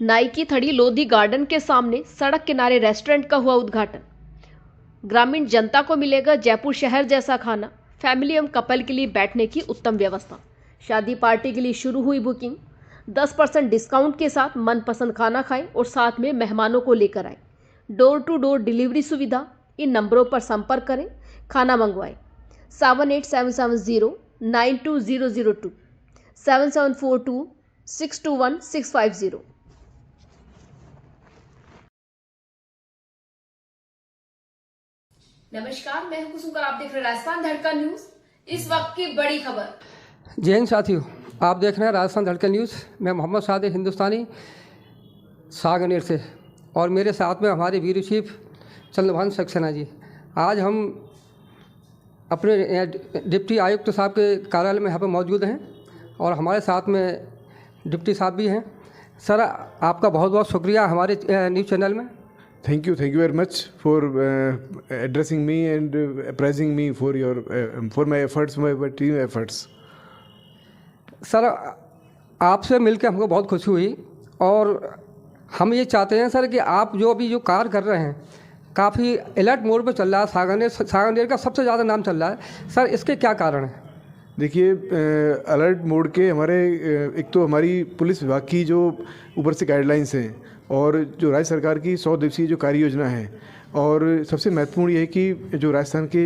नाई की थड़ी लोधी गार्डन के सामने सड़क किनारे रेस्टोरेंट का हुआ उद्घाटन। ग्रामीण जनता को मिलेगा जयपुर शहर जैसा खाना, फैमिली एवं कपल के लिए बैठने की उत्तम व्यवस्था। शादी पार्टी के लिए शुरू हुई बुकिंग। 10% डिस्काउंट के साथ मनपसंद खाना खाएं और साथ में मेहमानों को लेकर आए। डोर टू डोर डिलीवरी सुविधा। इन नंबरों पर संपर्क करें, खाना मंगवाएं। 7877092002 7742621650। नमस्कार, मैं हूं कुसुम, आप देख रहे हैं राजस्थान धड़कन न्यूज। इस वक्त की बड़ी खबर। जय हिंद साथियों, आप देख रहे हैं राजस्थान धड़कन न्यूज़। मैं मोहम्मद सादिक हिंदुस्तानी सागनेर से, और मेरे साथ में हमारे ब्यूरो चीफ चंद्रभान सक्सेना जी। आज हम अपने डिप्टी आयुक्त साहब के कार्यालय में यहाँ पर मौजूद हैं और हमारे साथ में डिप्टी साहब भी हैं। सर, आपका बहुत बहुत शुक्रिया हमारे न्यूज़ चैनल में। Thank you very much for addressing me and praising me for my efforts, my team efforts. Sir, आपसे मिलकर हमको बहुत खुशी हुई और हम ये चाहते हैं सर कि आप जो अभी जो कार्य कर रहे हैं काफ़ी अलर्ट मोड पे चल रहा है। सागनेर का सबसे ज़्यादा नाम चल रहा है सर, इसके क्या कारण है? देखिए, अलर्ट मोड के हमारे एक तो हमारी पुलिस विभाग की जो ऊपर से गाइडलाइंस हैं और जो राज्य सरकार की 100 दिवसीय जो कार्य योजना है, और सबसे महत्वपूर्ण ये है कि जो राजस्थान के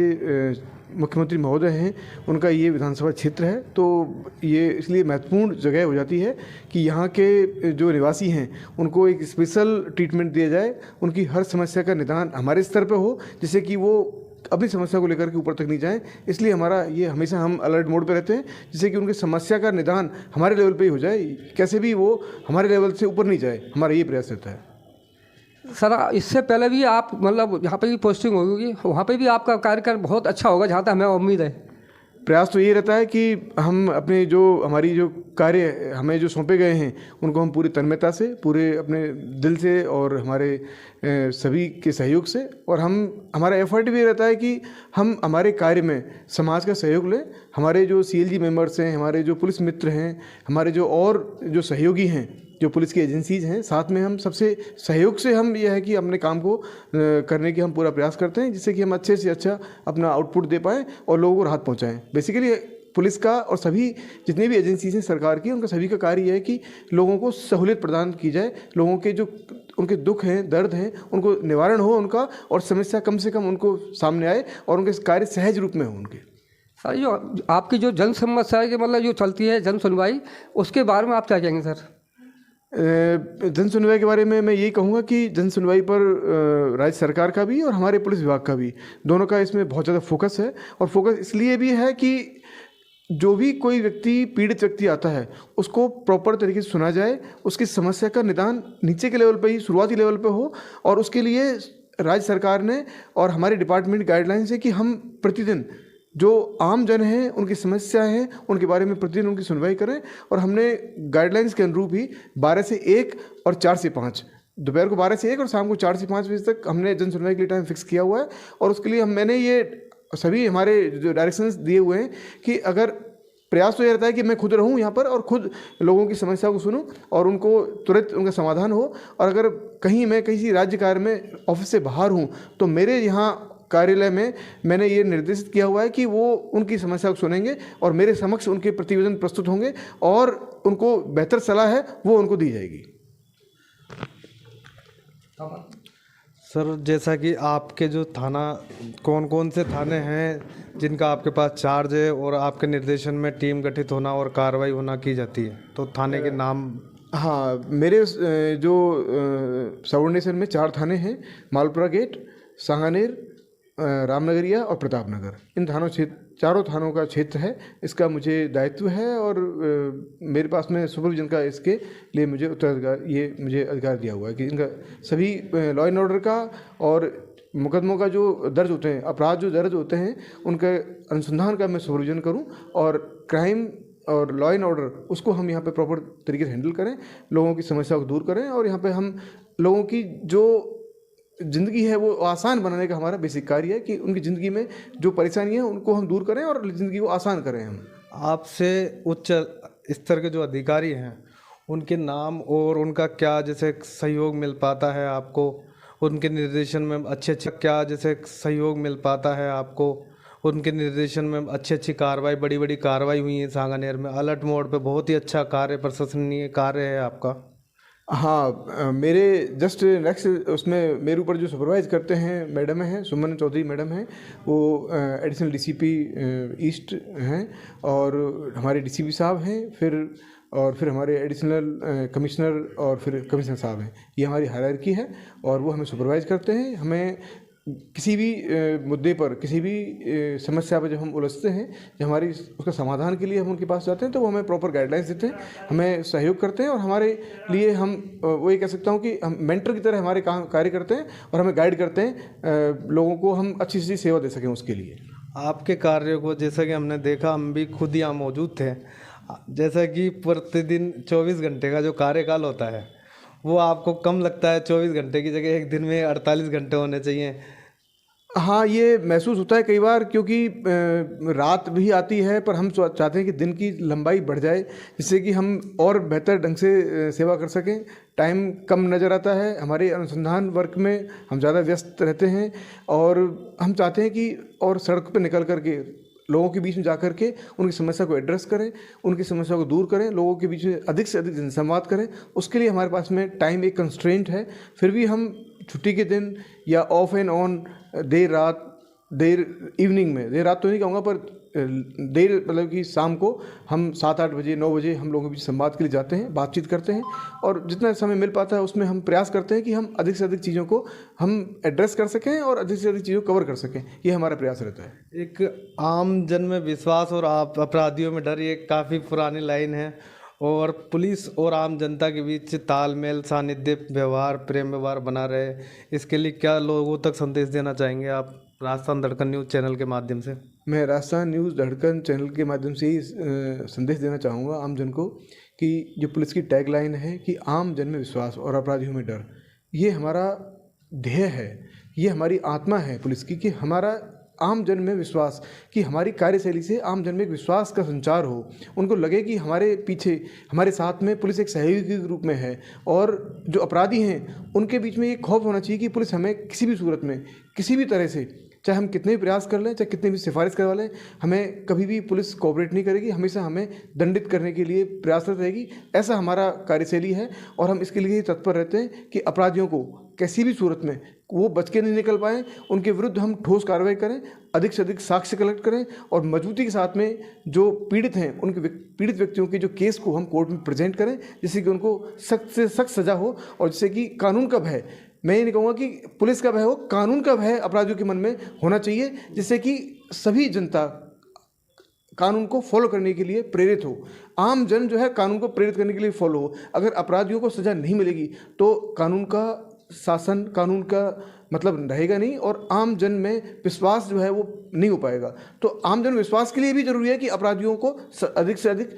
मुख्यमंत्री महोदय हैं उनका ये विधानसभा क्षेत्र है, तो ये इसलिए महत्वपूर्ण जगह हो जाती है कि यहाँ के जो निवासी हैं उनको एक स्पेशल ट्रीटमेंट दिया जाए, उनकी हर समस्या का निदान हमारे स्तर पर हो, जिससे कि वो अपनी समस्या को लेकर के ऊपर तक नहीं जाएं। इसलिए हमारा ये हमेशा हम अलर्ट मोड पे रहते हैं, जिससे कि उनकी समस्या का निदान हमारे लेवल पे ही हो जाए, कैसे भी वो हमारे लेवल से ऊपर नहीं जाए। हमारा ये प्रयास रहता है। सर, इससे पहले भी आप मतलब यहाँ पे भी पोस्टिंग होगी, वहाँ पे भी आपका कार्यक्रम बहुत अच्छा होगा जहाँ तक हमें उम्मीद है। प्रयास तो ये रहता है कि हम अपने जो हमारी जो कार्य हमें जो सौंपे गए हैं उनको हम पूरी तन्मयता से, पूरे अपने दिल से और हमारे सभी के सहयोग से, और हमारा एफर्ट भी रहता है कि हम हमारे कार्य में समाज का सहयोग लें। हमारे जो CLG मेंबर्स हैं, हमारे जो पुलिस मित्र हैं, हमारे जो और जो सहयोगी हैं, जो पुलिस की एजेंसीज हैं, साथ में हम सबसे सहयोग से हम यह है कि अपने काम को करने की हम पूरा प्रयास करते हैं, जिससे कि हम अच्छे से अच्छा अपना आउटपुट दे पाएँ और लोगों को राहत पहुँचाएँ। बेसिकली पुलिस का और सभी जितनी भी एजेंसीज हैं सरकार की, उनका सभी का कार्य यह है कि लोगों को सहूलियत प्रदान की जाए, लोगों के जो उनके दुख हैं, दर्द हैं, उनको निवारण हो उनका, और समस्या कम से कम उनको सामने आए और उनके कार्य सहज रूप में हो उनके। सर, जो आपकी जो जन समस्या है मतलब जो चलती है जन सुनवाई, उसके बारे में आप क्या कहेंगे सर? जन सुनवाई के बारे में मैं यही कहूँगा कि जन सुनवाई पर राज्य सरकार का भी और हमारे पुलिस विभाग का भी, दोनों का इसमें बहुत ज़्यादा फोकस है। और फोकस इसलिए भी है कि जो भी कोई व्यक्ति, पीड़ित व्यक्ति आता है, उसको प्रॉपर तरीके से सुना जाए, उसकी समस्या का निदान नीचे के लेवल पे ही, शुरुआती लेवल पे हो। और उसके लिए राज्य सरकार ने और हमारे डिपार्टमेंट गाइडलाइंस है कि हम प्रतिदिन जो आम जन हैं, उनकी समस्याएं हैं, उनके बारे में प्रतिदिन उनकी सुनवाई करें। और हमने गाइडलाइंस के अनुरूप ही 12 से 1 और 4 से 5, दोपहर को 12 से 1 और शाम को 4 से 5 बजे तक हमने जन सुनवाई के लिए टाइम फिक्स किया हुआ है। और उसके लिए मैंने ये सभी हमारे जो डायरेक्शंस दिए हुए हैं कि अगर प्रयास तो ये रहता है कि मैं खुद रहूं यहाँ पर और खुद लोगों की समस्या को सुनूं और उनको तुरंत उनका समाधान हो। और अगर कहीं मैं किसी राज्य कार्य में ऑफिस से बाहर हूँ, तो मेरे यहाँ कार्यालय में मैंने ये निर्देशित किया हुआ है कि वो उनकी समस्या को सुनेंगे और मेरे समक्ष उनके प्रतिवेदन प्रस्तुत होंगे और उनको बेहतर सलाह है वो उनको दी जाएगी। सर, जैसा कि आपके जो थाना, कौन कौन से थाने हैं जिनका आपके पास चार्ज है और आपके निर्देशन में टीम गठित होना और कार्रवाई होना की जाती है, तो थाने के नाम? हाँ, मेरे जो सबऑर्डिनेशन में 4 थाने हैं, मालपुरा गेट, सांगानेर, रामनगरिया और प्रतापनगर। इन चारों थानों का क्षेत्र है, इसका मुझे दायित्व है और मेरे पास में सुपरविजन का इसके लिए मुझे मुझे अधिकार दिया हुआ है कि इनका सभी लॉ एंड ऑर्डर का और मुकदमों का जो दर्ज होते हैं, अपराध जो दर्ज होते हैं, उनके अनुसंधान का मैं सुपरविजन करूं और क्राइम और लॉ एंड ऑर्डर उसको हम यहाँ पे प्रॉपर तरीके से हैंडल करें, लोगों की समस्या को दूर करें। और यहाँ पे हम लोगों की जो ज़िंदगी है वो आसान बनाने का हमारा बेसिक कार्य है कि उनकी ज़िंदगी में जो परेशानी है उनको हम दूर करें और ज़िंदगी को आसान करें हम। आपसे उच्च स्तर के जो अधिकारी हैं उनके नाम और उनका क्या जैसे सहयोग मिल पाता है आपको, उनके निर्देशन में अच्छे सहयोग मिल पाता है आपको, उनके निर्देशन में अच्छी कार्रवाई, बड़ी बड़ी कार्रवाई हुई है सांगानेर में, अलर्ट मोड पे बहुत ही अच्छा कार्य, प्रशंसनीय कार्य है आपका। हाँ, मेरे जस्ट नेक्स्ट उसमें मेरे ऊपर जो सुपरवाइज करते हैं मैडम हैं, सुमन चौधरी मैडम हैं, वो एडिशनल डीसीपी ईस्ट हैं, और हमारे डीसीपी साहब हैं, फिर हमारे एडिशनल कमिश्नर और फिर कमिश्नर साहब हैं। ये हमारी हायरार्की है और वो हमें सुपरवाइज करते हैं। हमें किसी भी मुद्दे पर, किसी भी समस्या पर जब हम उलझते हैं, जब हमारी उसका समाधान के लिए हम उनके पास जाते हैं, तो वो हमें प्रॉपर गाइडलाइंस देते हैं, हमें सहयोग करते हैं, और हमारे लिए हम वो ये कह सकता हूँ कि हम मेंटर की तरह हमारे काम कार्य करते हैं और हमें गाइड करते हैं, लोगों को हम अच्छी सी सेवा दे सकें उसके लिए। आपके कार्यों को जैसा कि हमने देखा, हम भी खुद यहाँ मौजूद थे, जैसा कि प्रतिदिन 24 घंटे का जो कार्यकाल होता है वो आपको कम लगता है? 24 घंटे की जगह एक दिन में 48 घंटे होने चाहिए। हाँ, ये महसूस होता है कई बार, क्योंकि रात भी आती है, पर हम चाहते हैं कि दिन की लंबाई बढ़ जाए, जिससे कि हम और बेहतर ढंग से सेवा कर सकें। टाइम कम नज़र आता है, हमारे अनुसंधान वर्क में हम ज़्यादा व्यस्त रहते हैं, और हम चाहते हैं कि और सड़क पर निकल करके लोगों के बीच में जा कर के उनकी समस्या को एड्रेस करें, उनकी समस्या को दूर करें, लोगों के बीच में अधिक से अधिक जनसंवाद करें। उसके लिए हमारे पास में टाइम एक कंस्ट्रेंट है, फिर भी हम छुट्टी के दिन या of and on there evening में, देर रात तो नहीं कहूँगा, पर देर मतलब कि शाम को हम 7-8 बजे 9 बजे हम लोगों के बीच संवाद के लिए जाते हैं, बातचीत करते हैं, और जितना समय मिल पाता है उसमें हम प्रयास करते हैं कि हम अधिक से अधिक चीज़ों को हम एड्रेस कर सकें और अधिक से अधिक चीज़ों को कवर कर सकें। ये हमारा प्रयास रहता है। एक आम जन में विश्वास और आप अपराधियों में डर, ये काफ़ी पुरानी लाइन है, और पुलिस और आम जनता के बीच तालमेल, सानिध्य, व्यवहार, प्रेम व्यवहार बना रहे, इसके लिए क्या लोगों तक संदेश देना चाहेंगे आप राजस्थान धड़कन न्यूज़ चैनल के माध्यम से? मैं राजस्थान न्यूज़ धड़कन चैनल के माध्यम से ही संदेश देना चाहूँगा आम जन को, कि जो पुलिस की टैगलाइन है कि आम जन में विश्वास और अपराधियों में डर, ये हमारा ध्येय है, ये हमारी आत्मा है पुलिस की, कि हमारा आम जन में विश्वास, कि हमारी कार्यशैली से आम जन में एक विश्वास का संचार हो, उनको लगे कि हमारे पीछे, हमारे साथ में पुलिस एक सहयोगी के रूप में है, और जो अपराधी हैं उनके बीच में ये खौफ होना चाहिए कि पुलिस हमें किसी भी सूरत में, किसी भी तरह से, चाहे हम कितने भी प्रयास कर लें, चाहे कितनी भी सिफारिश करवा लें, हमें कभी भी पुलिस कोऑपरेट नहीं करेगी, हमेशा हमें दंडित करने के लिए प्रयासरत रहेगी। ऐसा हमारा कार्यशैली है, और हम इसके लिए तत्पर रहते हैं कि अपराधियों को किसी भी सूरत में वो बच के नहीं निकल पाएँ, उनके विरुद्ध हम ठोस कार्रवाई करें, अधिक से अधिक साक्ष्य कलेक्ट करें, और मजबूती के साथ में जो पीड़ित हैं उनके पीड़ित व्यक्तियों के जो केस को हम कोर्ट में प्रेजेंट करें, जिससे कि उनको सख्त से सख्त सज़ा हो, और जिससे कि कानून का भय, मैं ये नहीं कहूँगा कि पुलिस का भय हो, कानून का भय अपराधियों के मन में होना चाहिए, जिससे कि सभी जनता कानून को फॉलो करने के लिए प्रेरित हो। आम जन जो है कानून को प्रेरित करने के लिए फॉलो हो। अगर अपराधियों को सज़ा नहीं मिलेगी तो कानून का शासन, कानून का मतलब रहेगा नहीं, और आम जन में विश्वास जो है वो नहीं हो पाएगा। तो आम जन विश्वास के लिए भी ज़रूरी है कि अपराधियों को अधिक से अधिक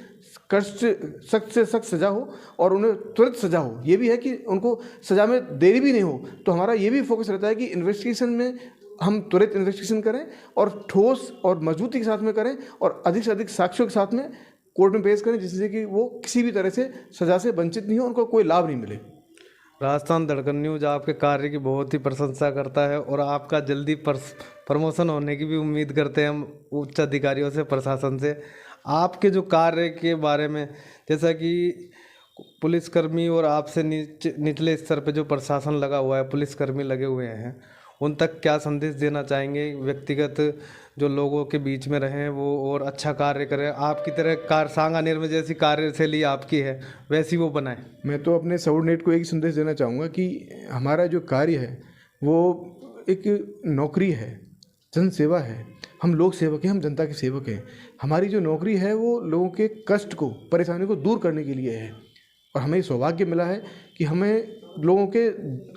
कष्ट, सख्त से सख्त सज़ा हो, और उन्हें तुरंत सज़ा हो। ये भी है कि उनको सज़ा में देरी भी नहीं हो। तो हमारा ये भी फोकस रहता है कि इन्वेस्टिगेशन में हम त्वरित इन्वेस्टिगेशन करें, और ठोस और मजबूती के साथ में करें, और अधिक से अधिक साक्ष्यों के साथ में कोर्ट में पेश करें, जिससे कि वो किसी भी तरह से सज़ा से वंचित नहीं हो, उनको कोई लाभ नहीं मिले। राजस्थान धड़कन न्यूज़ आपके कार्य की बहुत ही प्रशंसा करता है, और आपका जल्दी प्रमोशन होने की भी उम्मीद करते हैं हम उच्च अधिकारियों से, प्रशासन से। आपके जो कार्य के बारे में, जैसा कि पुलिसकर्मी और आपसे निचले स्तर पे जो प्रशासन लगा हुआ है, पुलिसकर्मी लगे हुए हैं, उन तक क्या संदेश देना चाहेंगे? व्यक्तिगत जो लोगों के बीच में रहें वो और अच्छा कार्य करें, आपकी तरह सांगानेर में जैसी कार्यशैली आपकी है वैसी वो बनाएं। मैं तो अपने सबऑर्डिनेट को एक संदेश देना चाहूँगा कि हमारा जो कार्य है वो एक नौकरी है, जन सेवा है, हम लोक सेवक हैं, हम जनता के सेवक हैं। हमारी जो नौकरी है वो लोगों के कष्ट को, परेशानी को दूर करने के लिए है, और हमें सौभाग्य मिला है कि हमें लोगों के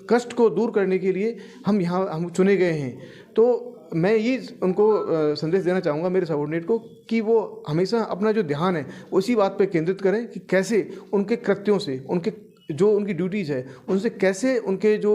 कष्ट को दूर करने के लिए हम चुने गए हैं। तो मैं ये उनको संदेश देना चाहूँगा, मेरे सबऑर्डिनेट को, कि वो हमेशा अपना जो ध्यान है उसी बात पे केंद्रित करें कि कैसे उनके कृत्यों से, उनकी ड्यूटीज़ है उनसे कैसे उनके जो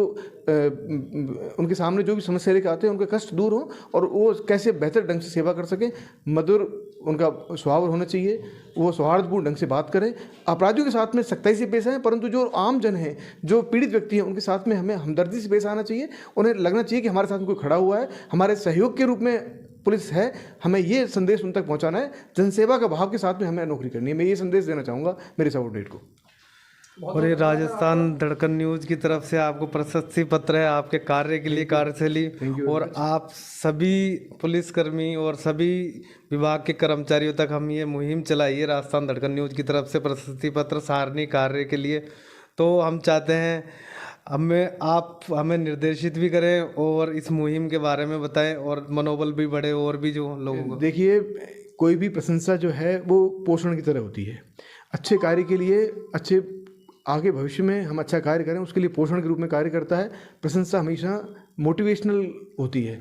उनके सामने जो भी समस्या लेकर आते हैं उनके कष्ट दूर हो और वो कैसे बेहतर ढंग से सेवा कर सकें। मधुर उनका स्वभाव होना चाहिए, वो सौहार्दपूर्ण ढंग से बात करें, अपराधियों के साथ में सख्ताई से पेश आएँ, परंतु जो आम जन हैं, जो पीड़ित व्यक्ति हैं, उनके साथ में हमें हमदर्दी से पेश आना चाहिए। उन्हें लगना चाहिए कि हमारे साथ में कोई खड़ा हुआ है, हमारे सहयोग के रूप में पुलिस है, हमें ये संदेश उन तक पहुंचाना है। जनसेवा का भाव के साथ में हमें नौकरी करनी है। मैं ये संदेश देना चाहूँगा मेरे सबऑर्डिनेट को। और ये राजस्थान धड़कन न्यूज़ की तरफ से आपको प्रशस्ति पत्र है आपके कार्य के लिए, कार्यशैली, और आप सभी पुलिसकर्मी और सभी विभाग के कर्मचारियों तक हम ये मुहिम चलाई है राजस्थान धड़कन न्यूज़ की तरफ से प्रशस्ति पत्र सारणी कार्य के लिए। तो हम चाहते हैं आप हमें निर्देशित भी करें और इस मुहिम के बारे में बताएं और मनोबल भी बढ़े और भी जो लोगों को। देखिए, कोई भी प्रशंसा जो है वो पोषण की तरह होती है। अच्छे कार्य के लिए, अच्छे आगे भविष्य में हम अच्छा कार्य करें उसके लिए पोषण के रूप में कार्य करता है। प्रशंसा हमेशा मोटिवेशनल होती है।